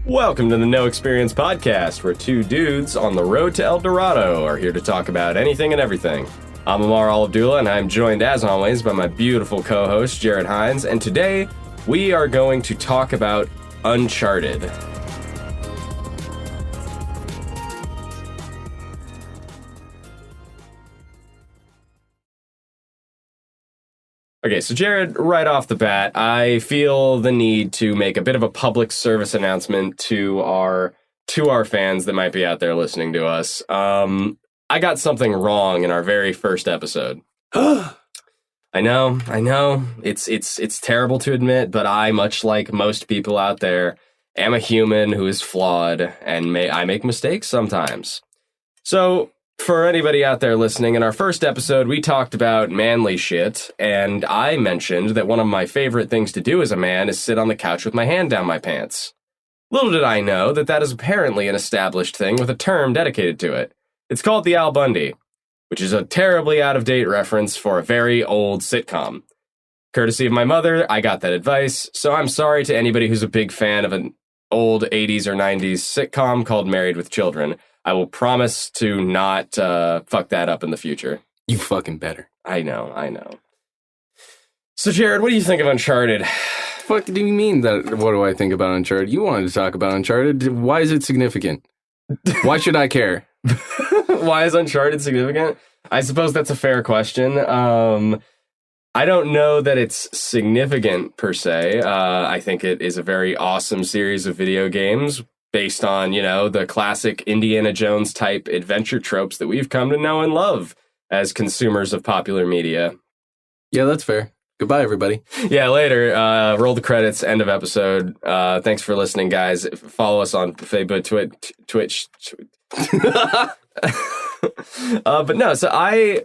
Welcome to the No Experience Podcast, where two dudes on the road to El Dorado are here to talk about anything and everything. I'm Ammar Al-Abdullah, and I'm joined, as always, by my beautiful co-host, Jared Hines, and today we are going to talk about Uncharted. Okay, so Jared, right off the bat, I feel the need to make a bit of a public service announcement to our fans that might be out there listening to us. I got something wrong in our very first episode. I know. It's terrible to admit, but I, much like most people out there, am a human who is flawed, and I make mistakes sometimes. So, for anybody out there listening, in our first episode, we talked about manly shit, and I mentioned that one of my favorite things to do as a man is sit on the couch with my hand down my pants. Little did I know that is apparently an established thing with a term dedicated to it. It's called the Al Bundy, which is a terribly out-of-date reference for a very old sitcom. Courtesy of my mother, I got that advice, so I'm sorry to anybody who's a big fan of an old 80s or 90s sitcom called Married with Children. I will promise to not fuck that up in the future. You fucking better. I know. So, Jared, what do you think of Uncharted? Fuck do you mean that? What do I think about Uncharted? You wanted to talk about Uncharted. Why is it significant? Why should I care? Why is Uncharted significant? I suppose that's a fair question. I don't know that it's significant per se. I think it is a very awesome series of video games based on, the classic Indiana Jones type adventure tropes that we've come to know and love as consumers of popular media. Yeah, that's fair. Goodbye, everybody. Yeah, later. Roll the credits, end of episode. Thanks for listening, guys. Follow us on Facebook, Twitch. But no, so I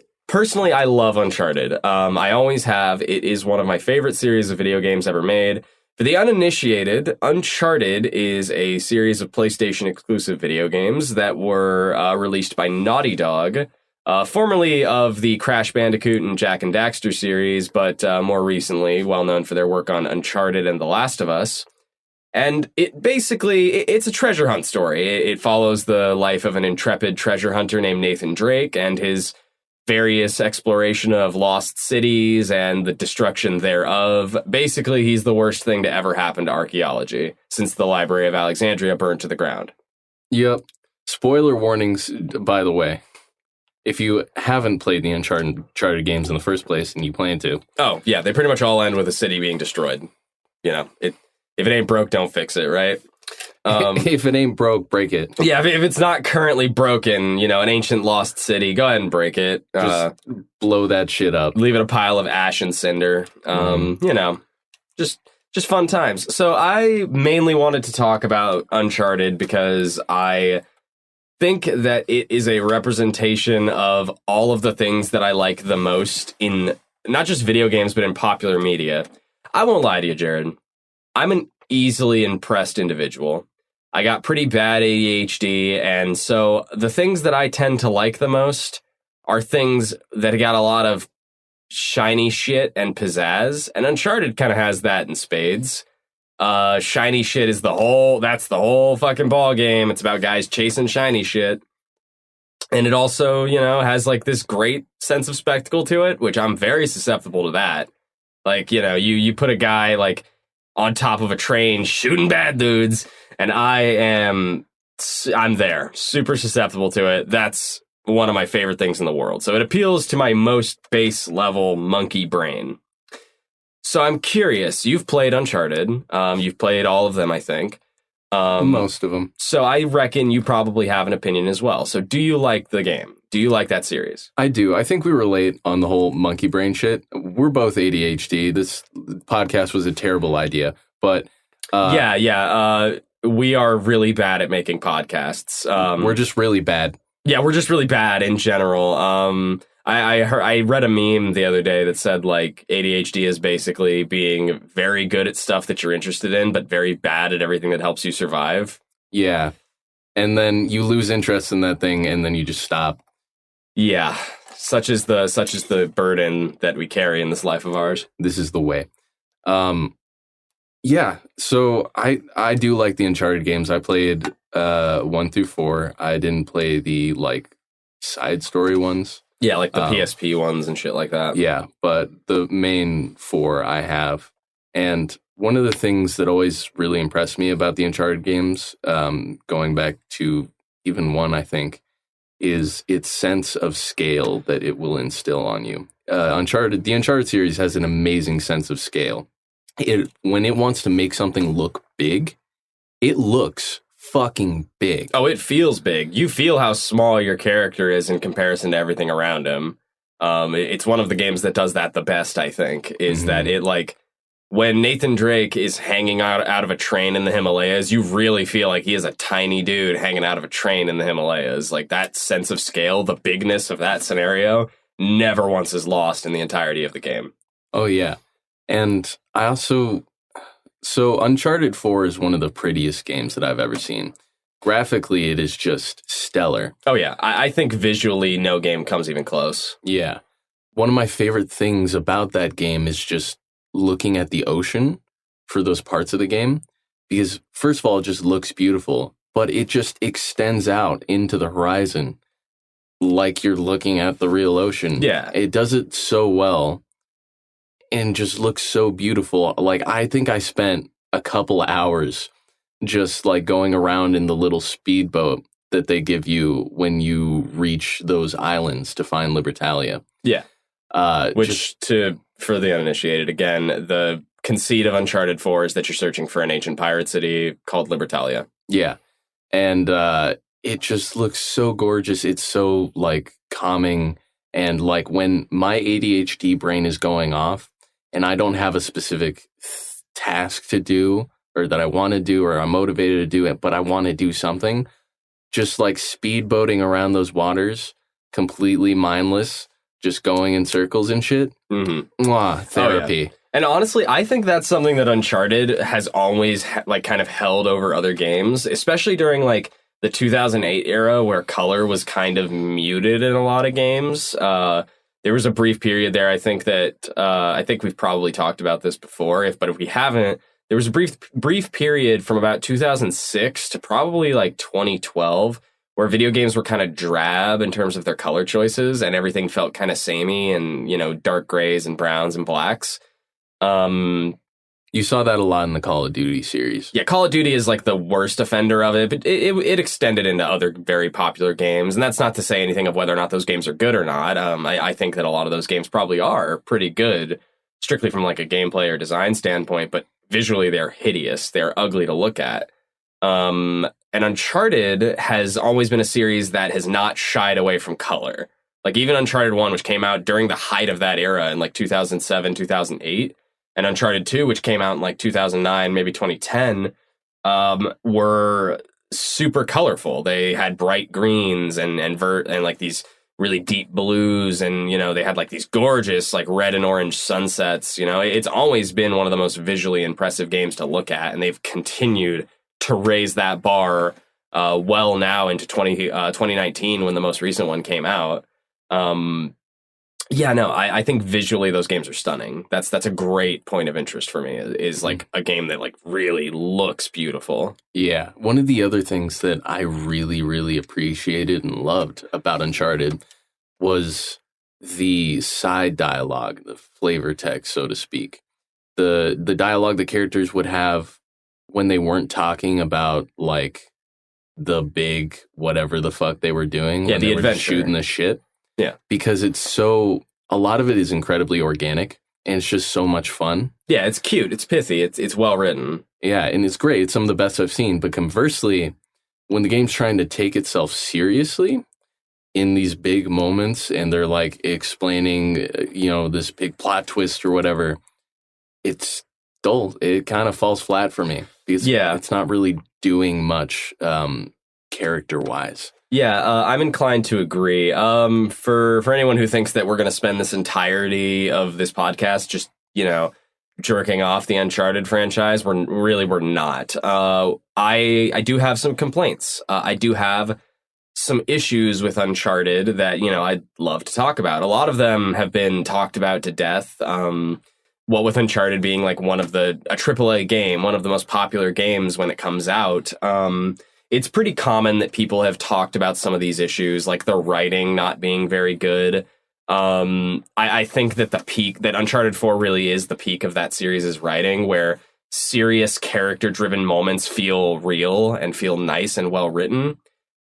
love Uncharted. I always have. It is one of my favorite series of video games ever made. For the uninitiated, Uncharted is a series of PlayStation exclusive video games that were released by Naughty Dog, formerly of the Crash Bandicoot and Jak and Daxter series, but more recently well known for their work on Uncharted and The Last of Us. And it's a treasure hunt story. It follows the life of an intrepid treasure hunter named Nathan Drake and his various exploration of lost cities and the destruction thereof. Basically, he's the worst thing to ever happen to archaeology since the Library of Alexandria burned to the ground. Yep. Spoiler warnings, by the way. If you haven't played the Uncharted games in the first place and you plan to. Oh, yeah, they pretty much all end with a city being destroyed. If it ain't broke, don't fix it, right? If it ain't broke, break it. Yeah, if it's not currently broken, an ancient lost city, go ahead and break it. Just blow that shit up. Leave it a pile of ash and cinder. Just fun times. So I mainly wanted to talk about Uncharted because I think that it is a representation of all of the things that I like the most in not just video games, but in popular media. I won't lie to you, Jared. I'm an easily impressed individual. I got pretty bad ADHD, and so the things that I tend to like the most are things that got a lot of shiny shit and pizzazz, and Uncharted kind of has that in spades. Shiny shit is that's the whole fucking ball game. It's about guys chasing shiny shit. And it also, has like this great sense of spectacle to it, which I'm very susceptible to that. Like, you put a guy like on top of a train shooting bad dudes, and I'm there, super susceptible to it. That's one of my favorite things in the world. So it appeals to my most base level monkey brain. So I'm curious, you've played Uncharted. You've played all of them, I think. Most of them. So I reckon you probably have an opinion as well. So do you like the game? Do you like that series? I do. I think we relate on the whole monkey brain shit. We're both ADHD. This podcast was a terrible idea, but we are really bad at making podcasts. We're just really bad. Yeah, we're just really bad in general. I read a meme the other day that said like ADHD is basically being very good at stuff that you're interested in, but very bad at everything that helps you survive. Yeah, and then you lose interest in that thing, and then you just stop. Yeah, such is the burden that we carry in this life of ours. This is the way. Yeah, so I do like the Uncharted games. I played 1 through 4. I didn't play the like side story ones. Yeah, like the PSP ones and shit like that. Yeah, but the main 4 I have. And one of the things that always really impressed me about the Uncharted games, going back to even 1, I think, is its sense of scale that it will instill on you. The Uncharted series has an amazing sense of scale. When it wants to make something look big, it looks fucking big. Oh, it feels big. You feel how small your character is in comparison to everything around him. It's one of the games that does that the best, I think, is that it like when Nathan Drake is hanging out of a train in the Himalayas, you really feel like he is a tiny dude hanging out of a train in the Himalayas. Like that sense of scale, the bigness of that scenario never once is lost in the entirety of the game. Oh, yeah. And I also... So Uncharted 4 is one of the prettiest games that I've ever seen. Graphically, it is just stellar. Oh, yeah. I think visually, no game comes even close. Yeah. One of my favorite things about that game is just looking at the ocean for those parts of the game. Because, first of all, it just looks beautiful, but it just extends out into the horizon like you're looking at the real ocean. Yeah. It does it so well. And just looks so beautiful. Like, I think I spent a couple hours just like going around in the little speedboat that they give you when you reach those islands to find Libertalia. Yeah. For the uninitiated, again, the conceit of Uncharted 4 is that you're searching for an ancient pirate city called Libertalia. Yeah. And it just looks so gorgeous. It's so like calming. And like when my ADHD brain is going off, and I don't have a specific task to do or that I want to do or I'm motivated to do it, but I want to do something, just like speedboating around those waters, completely mindless, just going in circles and shit. Mm-hmm. Mwah, therapy. Oh, yeah. And honestly, I think that's something that Uncharted has always like kind of held over other games, especially during like the 2008 era where color was kind of muted in a lot of games. There was a brief period there. I think we've probably talked about this before. But if we haven't, there was a brief period from about 2006 to probably like 2012 where video games were kind of drab in terms of their color choices, and everything felt kind of samey and dark grays and browns and blacks. You saw that a lot in the Call of Duty series. Yeah, Call of Duty is like the worst offender of it, but it extended into other very popular games. And that's not to say anything of whether or not those games are good or not. I think that a lot of those games probably are pretty good, strictly from like a gameplay or design standpoint, but visually they're hideous. They're ugly to look at. And Uncharted has always been a series that has not shied away from color. Like even Uncharted 1, which came out during the height of that era in like 2007, 2008, and Uncharted 2, which came out in like 2009, maybe 2010, were super colorful. They had bright greens and like these really deep blues, and they had like these gorgeous like red and orange sunsets. It's always been one of the most visually impressive games to look at, and they've continued to raise that bar well now into 2019 when the most recent one came out. I think visually those games are stunning. That's a great point of interest for me, is like a game that like really looks beautiful. Yeah. One of the other things that I really, really appreciated and loved about Uncharted was the side dialogue, the flavor text, so to speak. The dialogue the characters would have when they weren't talking about like the big whatever the fuck they were doing. Yeah, when the they were adventure. shooting the shit. Yeah. Because a lot of it is incredibly organic, and it's just so much fun. Yeah, it's cute. It's pithy. It's well written. Yeah, and it's great. It's some of the best I've seen. But conversely, when the game's trying to take itself seriously in these big moments, and they're like explaining, this big plot twist or whatever, it's dull. It kind of falls flat for me because it's not really doing much character-wise. Yeah, I'm inclined to agree. For anyone who thinks that we're going to spend this entirety of this podcast just, jerking off the Uncharted franchise, we're not. I do have some complaints. I do have some issues with Uncharted that, I'd love to talk about. A lot of them have been talked about to death. what with Uncharted being like a AAA game, one of the most popular games when it comes out, it's pretty common that people have talked about some of these issues, like the writing not being very good. I think that that Uncharted 4 really is the peak of that series' writing, where serious character-driven moments feel real and feel nice and well written.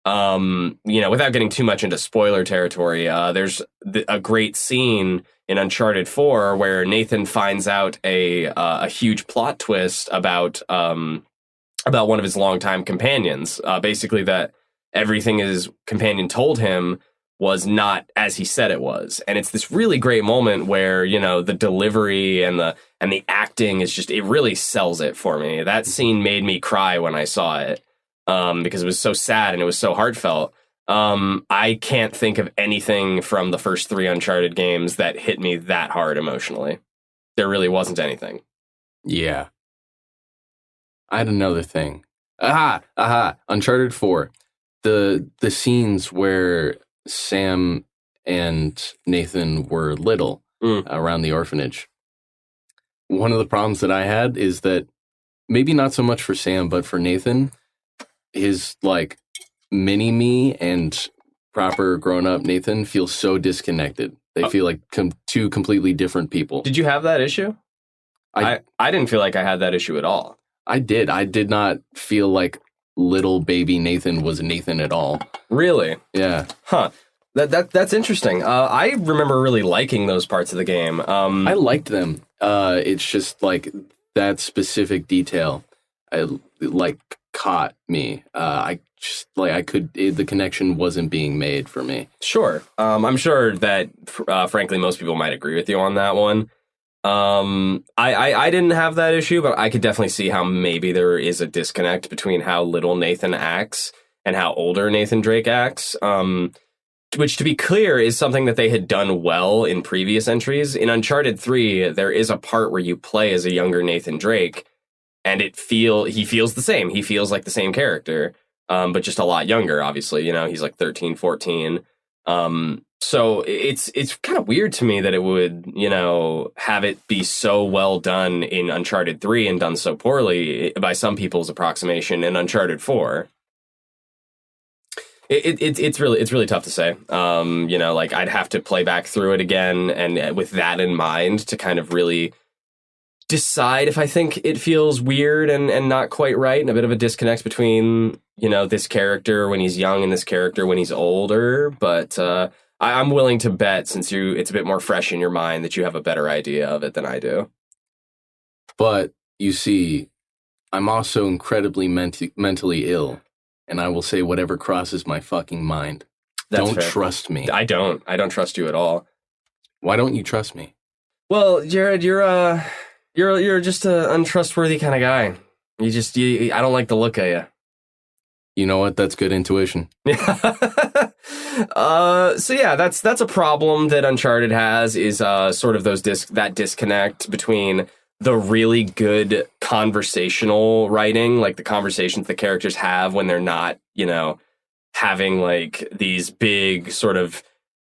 Without getting too much into spoiler territory, there's a great scene in Uncharted 4 where Nathan finds out a huge plot twist about one of his longtime companions. Basically, that everything his companion told him was not as he said it was, and it's this really great moment where the delivery and the acting is just, it really sells it for me. That scene made me cry when I saw it. Because it was so sad and it was so heartfelt. I can't think of anything from the first 3 Uncharted games that hit me that hard emotionally. There really wasn't anything. Yeah. I had another thing. Uncharted 4. The scenes where Sam and Nathan were little around the orphanage. One of the problems that I had is that maybe not so much for Sam, but for Nathan, his like mini me and proper grown up Nathan feels so disconnected. They feel like two completely different people. Did you have that issue? I didn't feel like I had that issue at all. I did. I did not feel like little baby Nathan was Nathan at all. Really? Yeah. Huh. That's interesting. I remember really liking those parts of the game. I liked them. It's just like that specific detail. Caught me. The connection wasn't being made for me. Sure. I'm sure that, frankly, most people might agree with you on that one. I didn't have that issue, but I could definitely see how maybe there is a disconnect between how little Nathan acts and how older Nathan Drake acts. Which, to be clear, is something that they had done well in previous entries. In Uncharted 3, there is a part where you play as a younger Nathan Drake, and he feels the same. He feels like the same character, but just a lot younger, obviously. He's like 13, 14. So it's kind of weird to me that it would, have it be so well done in Uncharted 3 and done so poorly by some people's approximation in Uncharted 4. It's really tough to say. I'd have to play back through it again, and with that in mind, to kind of really decide if I think it feels weird and not quite right, and a bit of a disconnect between, this character when he's young and this character when he's older. But I'm willing to bet, since it's a bit more fresh in your mind, that you have a better idea of it than I do. But you see, I'm also incredibly mentally ill, and I will say whatever crosses my fucking mind. That's don't fair. Trust me. I don't trust you at all. Why don't you trust me? Well, Jared, you're just an untrustworthy kind of guy. I don't like the look of you. You know what? That's good intuition. So yeah, that's a problem that Uncharted has, is sort of that disconnect between the really good conversational writing, like the conversations the characters have when they're not, having like these big sort of,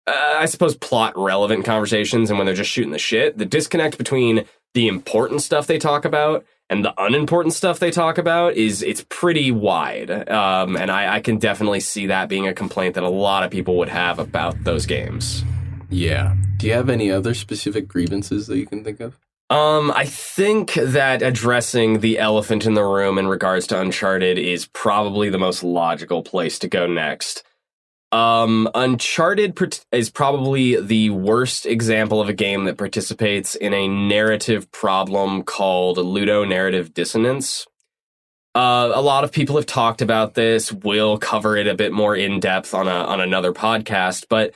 I suppose, plot relevant conversations, and when they're just shooting the shit. The disconnect between the important stuff they talk about and the unimportant stuff they talk about it's pretty wide. And I can definitely see that being a complaint that a lot of people would have about those games. Yeah. Do you have any other specific grievances that you can think of? I think that addressing the elephant in the room in regards to Uncharted is probably the most logical place to go next. Uncharted is probably the worst example of a game that participates in a narrative problem called ludonarrative dissonance. A lot of people have talked about this. We'll cover it a bit more in depth on another podcast, but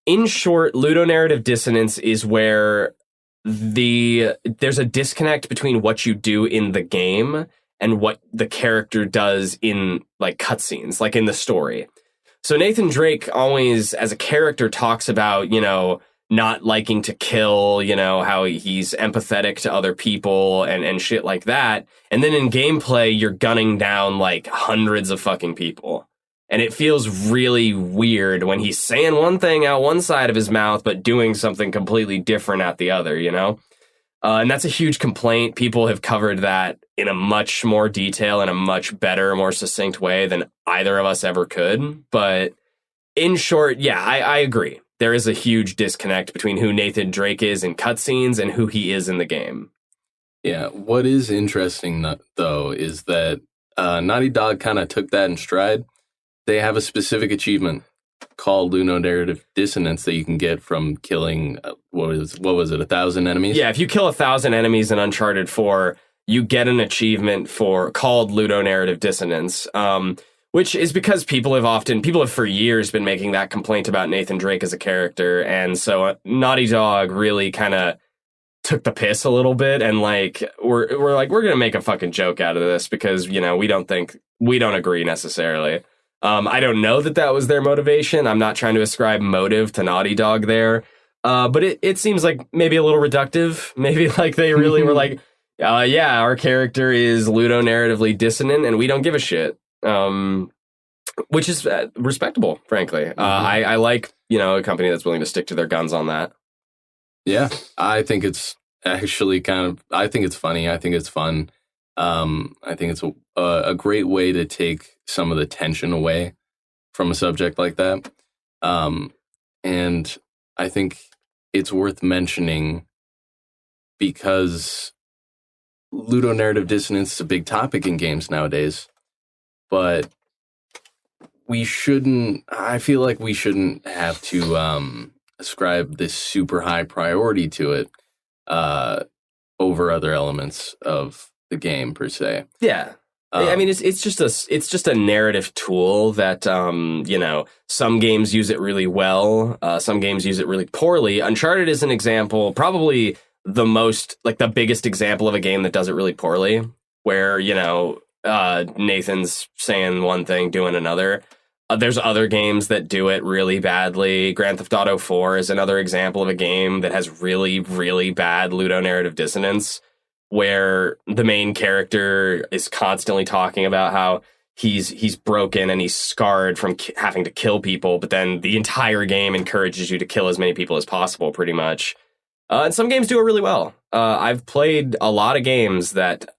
in short, ludonarrative dissonance is where there's a disconnect between what you do in the game and what the character does in like cutscenes, like in the story. So Nathan Drake always, as a character, talks about, not liking to kill, how he's empathetic to other people and shit like that. And then in gameplay, you're gunning down like hundreds of fucking people. And it feels really weird when he's saying one thing out one side of his mouth, but doing something completely different at the other, And that's a huge complaint. People have covered that in a much more detail and a much better, more succinct way than either of us ever could. But in short, yeah, I agree. There is a huge disconnect between who Nathan Drake is in cutscenes and who he is in the game. Yeah, what is interesting, though, is that Naughty Dog kind of took that in stride. They have a specific achievement called Ludonarrative Dissonance that you can get from killing, what was it, 1,000 enemies? Yeah, if you kill 1,000 enemies in Uncharted 4, you get an achievement called Ludonarrative Dissonance. Which is because people have for years been making that complaint about Nathan Drake as a character. And so Naughty Dog really kind of took the piss a little bit. And like, we're going to make a fucking joke out of this because, we don't agree necessarily. I don't know that was their motivation. I'm not trying to ascribe motive to Naughty Dog there. But it seems like maybe a little reductive. Maybe like they really were like, yeah, our character is ludonarratively dissonant and we don't give a shit. Which is respectable, frankly. I like, a company that's willing to stick to their guns on that. Yeah, I think it's actually I think it's funny. I think it's fun. I think it's a great way to take some of the tension away from a subject like that. And I think it's worth mentioning because ludonarrative dissonance is a big topic in games nowadays. But I feel like we shouldn't have to ascribe this super high priority to it over other elements of the game per se. Yeah. I mean, it's just a narrative tool that, some games use it really well. Some games use it really poorly. Uncharted is an example, probably the biggest example of a game that does it really poorly, where, Nathan's saying one thing, doing another. There's other games that do it really badly. Grand Theft Auto 4 is another example of a game that has really, really bad ludonarrative dissonance, where the main character is constantly talking about how he's broken and he's scarred from having to kill people, but then the entire game encourages you to kill as many people as possible, pretty much. And some games do it really well. I've played a lot of games that,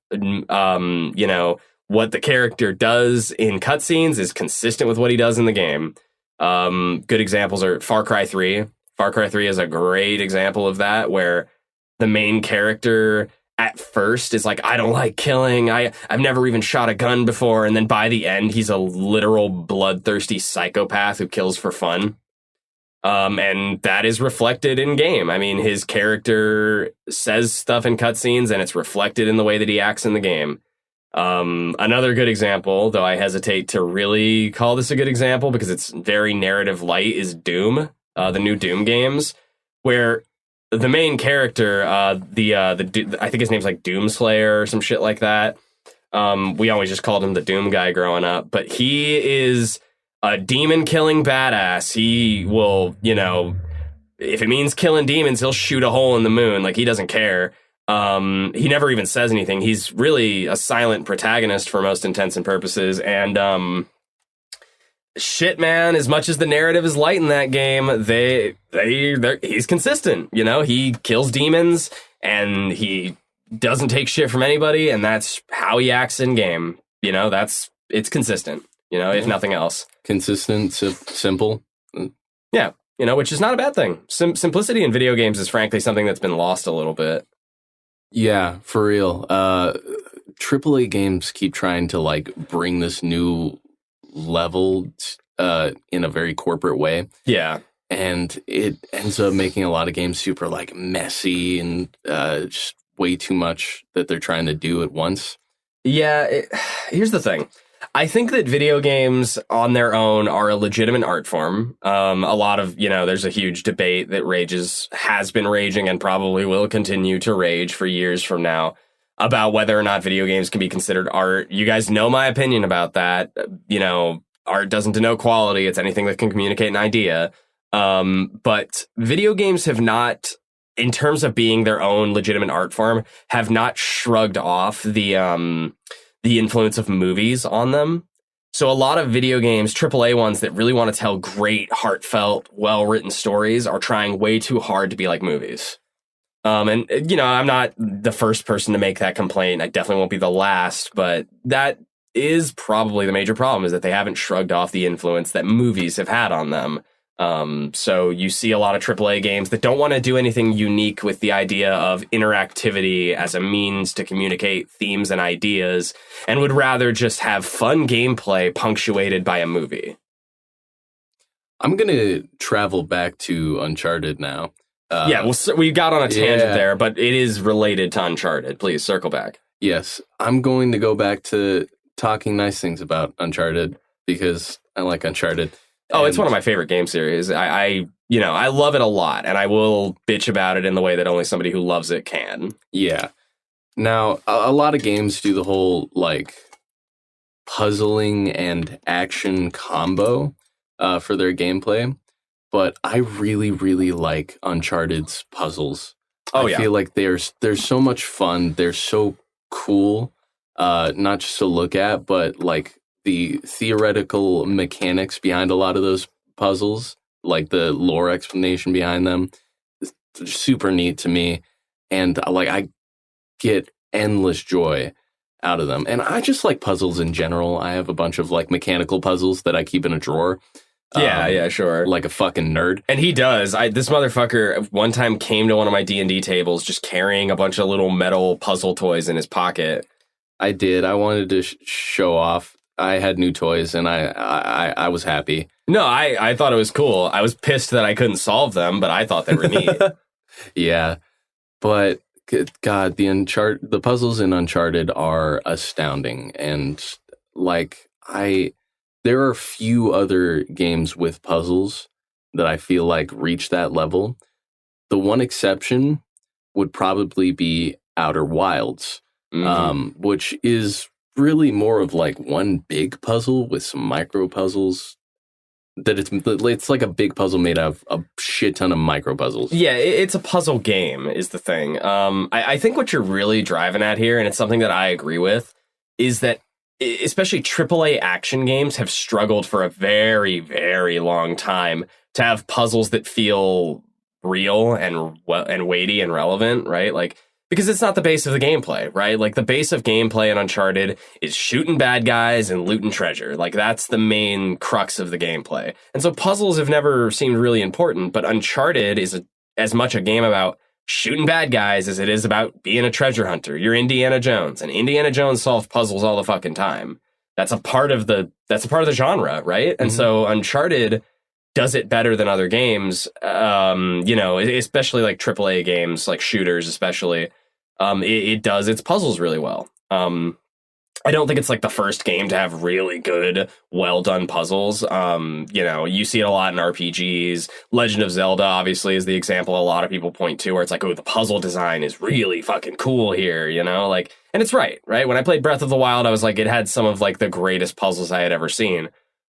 what the character does in cutscenes is consistent with what he does in the game. Good examples are Far Cry 3. Far Cry 3 is a great example of that, where the main character at first is like, I don't like killing. I've never even shot a gun before. And then by the end, he's a literal bloodthirsty psychopath who kills for fun. And that is reflected in game. I mean, his character says stuff in cutscenes and it's reflected in the way that he acts in the game. Another good example, though I hesitate to really call this a good example because it's very narrative light, is Doom, the new Doom games, where the main character, I think his name's like Doomslayer or some shit like that. We always just called him the Doom guy growing up, but he is a demon killing badass. He will, if it means killing demons, he'll shoot a hole in the moon. Like, he doesn't care. He never even says anything. He's really a silent protagonist for most intents and purposes. And, shit, man, as much as the narrative is light in that game, he's consistent. He kills demons and he doesn't take shit from anybody. And that's how he acts in game. It's consistent, if nothing else. Consistent, simple. Yeah. Which is not a bad thing. Simplicity in video games is frankly something that's been lost a little bit. Yeah, for real. AAA games keep trying to bring this new level in a very corporate way. Yeah. And it ends up making a lot of games super messy and just way too much that they're trying to do at once. Yeah, here's the thing. I think that video games on their own are a legitimate art form. A lot of, there's a huge debate that has been raging and probably will continue to rage for years from now about whether or not video games can be considered art. You guys know my opinion about that. Art doesn't denote quality. It's anything that can communicate an idea. But video games have not, in terms of being their own legitimate art form, have not shrugged off the influence of movies on them. So a lot of video games, AAA ones that really want to tell great, heartfelt, well-written stories are trying way too hard to be like movies. And, I'm not the first person to make that complaint. I definitely won't be the last, but that is probably the major problem, is that they haven't shrugged off the influence that movies have had on them. So you see a lot of AAA games that don't want to do anything unique with the idea of interactivity as a means to communicate themes and ideas, and would rather just have fun gameplay punctuated by a movie. I'm going to travel back to Uncharted now. We got on a tangent there, but it is related to Uncharted. Please circle back. Yes, I'm going to go back to talking nice things about Uncharted because I like Uncharted. Oh, it's one of my favorite game series. I love it a lot, and I will bitch about it in the way that only somebody who loves it can. Yeah. Now, a lot of games do the whole, like, puzzling and action combo for their gameplay, but I really, really like Uncharted's puzzles. I feel like they're so much fun. They're so cool, not just to look at, but, like, the theoretical mechanics behind a lot of those puzzles, like the lore explanation behind them, is super neat to me. And I get endless joy out of them. And I just like puzzles in general. I have a bunch of like mechanical puzzles that I keep in a drawer. Yeah, sure. Like a fucking nerd. And he does. This motherfucker one time came to one of my D&D tables just carrying a bunch of little metal puzzle toys in his pocket. I did. I wanted to show off. I had new toys, and I was happy. No, I thought it was cool. I was pissed that I couldn't solve them, but I thought they were neat. Yeah, but God, the puzzles in Uncharted are astounding, and there are few other games with puzzles that I feel like reach that level. The one exception would probably be Outer Wilds, which is really more of like one big puzzle with some micro puzzles. It's like a big puzzle made out of a shit ton of micro puzzles. Yeah, it's a puzzle game is the thing. I think what you're really driving at here, and it's something that I agree with, is that especially AAA action games have struggled for a very, very long time to have puzzles that feel real and weighty and relevant, right? Like, because it's not the base of the gameplay, right? Like, the base of gameplay in Uncharted is shooting bad guys and looting treasure. Like, that's the main crux of the gameplay. And so puzzles have never seemed really important, but Uncharted is as much a game about shooting bad guys as it is about being a treasure hunter. You're Indiana Jones, and Indiana Jones solve puzzles all the fucking time. That's a part of the genre, right? And so Uncharted does it better than other games, especially like AAA games, like shooters especially. It does its puzzles really well. I don't think it's like the first game to have really good, well-done puzzles. You see it a lot in RPGs. Legend of Zelda, obviously, is the example a lot of people point to, where it's like, oh, the puzzle design is really fucking cool here, and it's right? When I played Breath of the Wild, I was like, it had some of like the greatest puzzles I had ever seen.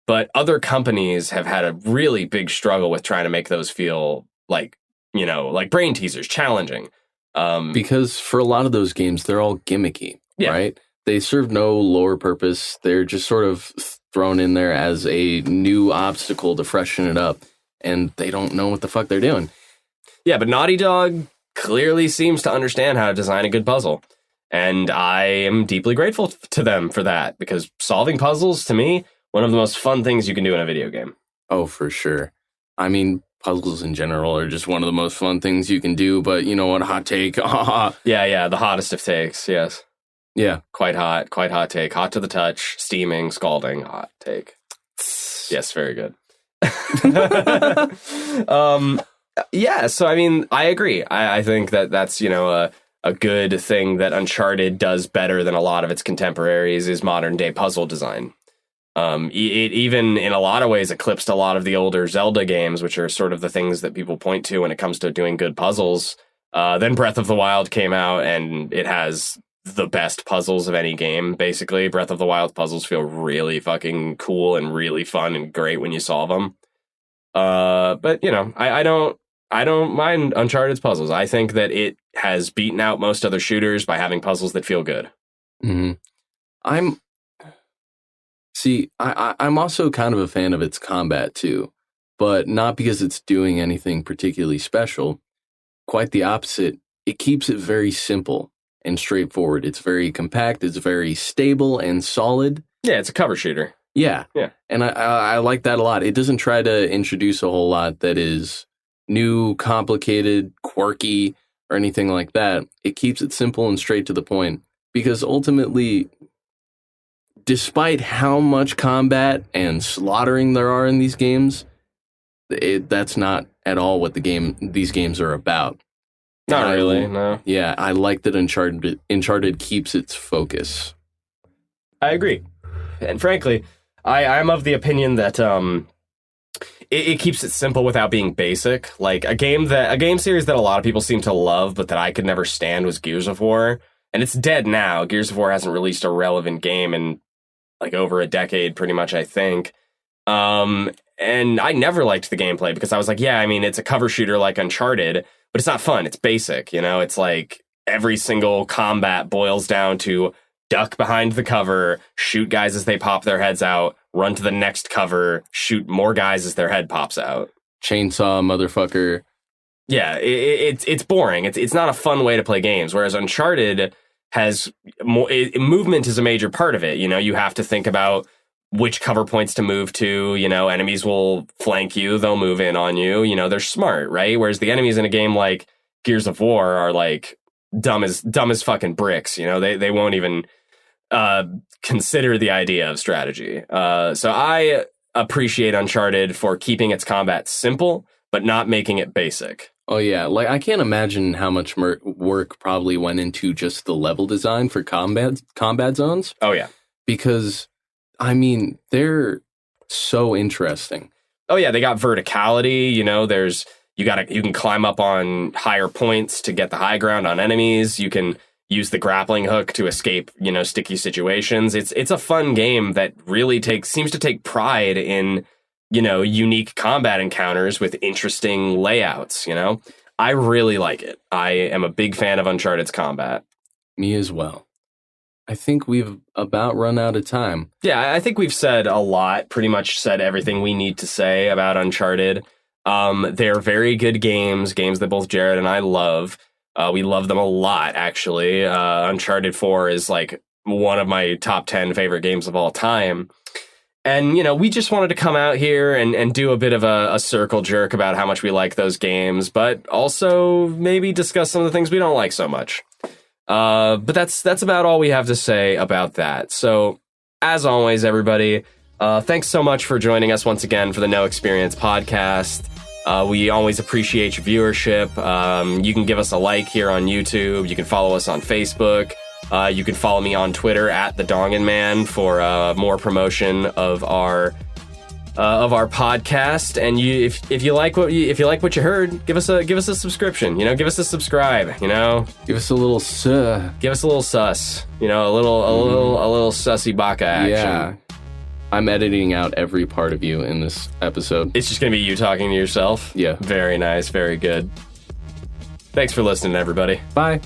But other companies have had a really big struggle with trying to make those feel like, like brain teasers, challenging. Because for a lot of those games, they're all gimmicky, right? They serve no lore purpose. They're just sort of thrown in there as a new obstacle to freshen it up, and they don't know what the fuck they're doing. Yeah, but Naughty Dog clearly seems to understand how to design a good puzzle, and I am deeply grateful to them for that, because solving puzzles, to me, one of the most fun things you can do in a video game. Oh, for sure. I mean, puzzles in general are just one of the most fun things you can do, but you know what? Hot take. Yeah, the hottest of takes, yes. Yeah. Quite hot take. Hot to the touch, steaming, scalding, hot take. Yes, very good. So I mean, I agree. I think that's, a good thing that Uncharted does better than a lot of its contemporaries is modern day puzzle design. It even in a lot of ways eclipsed a lot of the older Zelda games, which are sort of the things that people point to when it comes to doing good puzzles. Then Breath of the Wild came out, and it has the best puzzles of any game, basically. Breath of the Wild puzzles feel really fucking cool and really fun and great when you solve them. But I don't mind Uncharted's puzzles. I think that it has beaten out most other shooters by having puzzles that feel good. Mm-hmm. I'm also kind of a fan of its combat too, but not because it's doing anything particularly special. Quite the opposite. it keeps it very simple and straightforward. It's very compact. It's very stable and solid. Yeah, it's a cover shooter. Yeah. Yeah. And I like that a lot. It doesn't try to introduce a whole lot that is new, complicated, quirky, or anything like that. It keeps it simple and straight to the point. Because ultimately, despite how much combat and slaughtering there are in these games, that's not at all what these games are about. Not really, no. Yeah, I like that Uncharted keeps its focus. I agree. And frankly, I'm of the opinion that it keeps it simple without being basic. Like a game series that a lot of people seem to love, but that I could never stand was Gears of War. And it's dead now. Gears of War hasn't released a relevant game in like over a decade, pretty much, I think. And I never liked the gameplay because I was like, yeah, I mean, it's a cover shooter like Uncharted, but it's not fun. It's basic, you know? It's like every single combat boils down to duck behind the cover, shoot guys as they pop their heads out, run to the next cover, shoot more guys as their head pops out. Chainsaw, motherfucker. Yeah, it's boring. It's not a fun way to play games, whereas Uncharted has more... movement is a major part of it. You know, you have to think about which cover points to move to. You know, enemies will flank you, they'll move in on you. You know, they're smart, right? Whereas the enemies in a game like Gears of War are like dumb as fucking bricks. You know, they won't even consider the idea of strategy. So I appreciate Uncharted for keeping its combat simple, but not making it basic. Oh, yeah. Like, I can't imagine how much work probably went into just the level design for combat zones. Oh, yeah. Because, I mean, they're so interesting. Oh, yeah. They got verticality. You know, you can climb up on higher points to get the high ground on enemies. You can use the grappling hook to escape, you know, sticky situations. It's a fun game that really seems to take pride in, you know, unique combat encounters with interesting layouts, you know? I really like it. I am a big fan of Uncharted's combat. Me as well. I think we've about run out of time. Yeah, I think we've said a lot, pretty much said everything we need to say about Uncharted. They're very good games that both Jared and I love. We love them a lot, actually. Uncharted 4 is like one of my top 10 favorite games of all time. And, you know, we just wanted to come out here and do a bit of a circle jerk about how much we like those games, but also maybe discuss some of the things we don't like so much. But that's about all we have to say about that. So, as always, everybody, thanks so much for joining us once again for the No Experience podcast. We always appreciate your viewership. You can give us a like here on YouTube. You can follow us on Facebook. You can follow me on Twitter at the Dongan Man for more promotion of our podcast. And if you like what you heard, give us a subscription. You know, give us a subscribe. You know, give us a little sus. You know, a little sussy baka action. Yeah. I'm editing out every part of you in this episode. It's just gonna be you talking to yourself. Yeah. Very nice. Very good. Thanks for listening, everybody. Bye.